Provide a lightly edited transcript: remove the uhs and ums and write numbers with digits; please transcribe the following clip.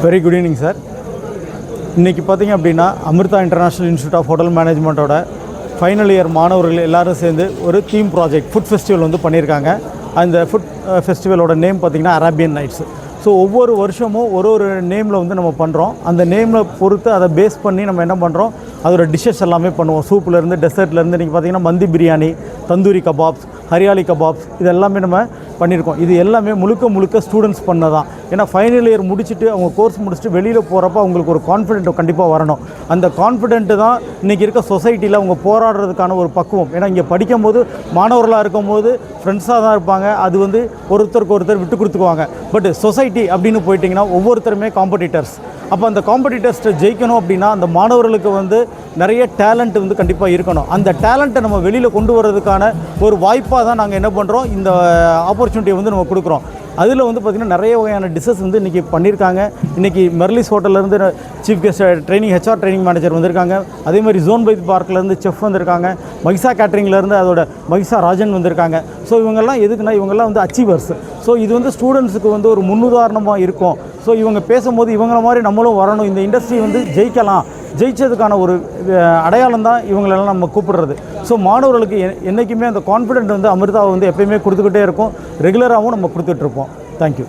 Very good evening sir. இன்றைக்கி பார்த்திங்க அப்படின்னா Amrita international institute of hotel மேனேஜ்மெண்ட்டோட ஃபைனல் இயர் மாணவர்கள் எல்லோரும் சேர்ந்து ஒரு தீம் ப்ராஜெக்ட் ஃபுட் ஃபெஸ்டிவல் வந்து பண்ணியிருக்காங்க. அந்த ஃபுட் ஃபெஸ்டிவலோட நேம் பார்த்திங்கன்னா அரேபியன் நைட்ஸ். ஸோ ஒவ்வொரு வருஷமும் ஒரு நேமில் வந்து நம்ம பண்ணுறோம். அந்த நேமில் பொறுத்து அதை பேஸ் பண்ணி நம்ம என்ன பண்ணுறோம், அதோட டிஷ்ஷஸ் எல்லாமே பண்ணுவோம். சூப்லேருந்து டெசர்ட்லேருந்து இன்றைக்கி பார்த்திங்கன்னா மந்தி பிரியாணி, தந்தூரி கபாப்ஸ், ஹரியாலி கபாப்ஸ், இது எல்லாமே நம்ம பண்ணியிருக்கோம். இது எல்லாமே முழுக்க ஸ்டூடெண்ட்ஸ் பண்ணதான். ஏன்னா ஃபைனல் இயர் முடிச்சுட்டு அவங்க கோர்ஸ் முடிச்சுட்டு வெளியில் போகிறப்ப அவங்களுக்கு ஒரு கான்ஃபிடென்ட் கண்டிப்பாக வரணும். அந்த கான்ஃபிடென்ட்டு தான் இன்றைக்கி இருக்க சொசைட்டியில் அவங்க போராடுறதுக்கான ஒரு பக்குவம். ஏன்னா இங்கே படிக்கும்போது மாணவர்களாக இருக்கும்போது ஃப்ரெண்ட்ஸாக தான் இருப்பாங்க. அது வந்து ஒருத்தருக்கு ஒருத்தர் விட்டு கொடுத்துக்குவாங்க. பட் சொசைட்டி அப்படின்னு போயிட்டிங்கன்னா ஒவ்வொருத்தருமே காம்படிட்டர்ஸ். அப்போ அந்த காம்படிட்டர்ஸ்ட்டை ஜெயிக்கணும் அப்படின்னா அந்த மாணவர்களுக்கு வந்து நிறைய டேலண்ட் வந்து கண்டிப்பாக இருக்கணும். அந்த டேலண்ட்டை நம்ம வெளியில் கொண்டு வரதுக்கான ஒரு வாய்ப்பாக தான் நாங்கள் என்ன பண்ணுறோம், இந்த ஆப்பர்ச்சுனிட்டியை வந்து நம்ம கொடுக்குறோம். அதில் வந்து பார்த்திங்கன்னா நிறைய வகையான டிஷ்ஷஸ் வந்து இன்றைக்கி பண்ணியிருக்காங்க. இன்றைக்கி மெர்லிஸ் ஹோட்டல்லேருந்து chief guest training HR training manager வந்திருக்காங்க. அதே மாதிரி ஜோன் பைத் பார்க்லேருந்து செஃப் வந்திருக்காங்க. மகிஷா கேட்ரிங்லேருந்து அதோட மகிஷா ராஜன் வந்திருக்காங்க. ஸோ இவங்கெல்லாம் எதுக்குன்னா இவங்கெல்லாம் வந்து அச்சீவர்ஸ். ஸோ இது வந்து ஸ்டூடெண்ட்ஸுக்கு வந்து ஒரு முன்னுதாரணமாக இருக்கும். ஸோ இவங்க பேசும்போது இவங்கள மாதிரி நம்மளும் வரணும், இந்த இண்டஸ்ட்ரி வந்து ஜெயிக்கலாம், ஜெயிச்சதுக்கான ஒரு அடையாளம் தான் இவங்களெல்லாம் நம்ம கூப்பிடுறது. ஸோ மாணவர்களுக்கு என்றைக்குமே அந்த கான்ஃபிடென்ட் வந்து அமிர்தாவை வந்து எப்பயுமே கொடுத்துக்கிட்டே இருக்கும். ரெகுலராகவும் நம்ம கொடுத்துட்ருப்போம். தேங்க்யூ.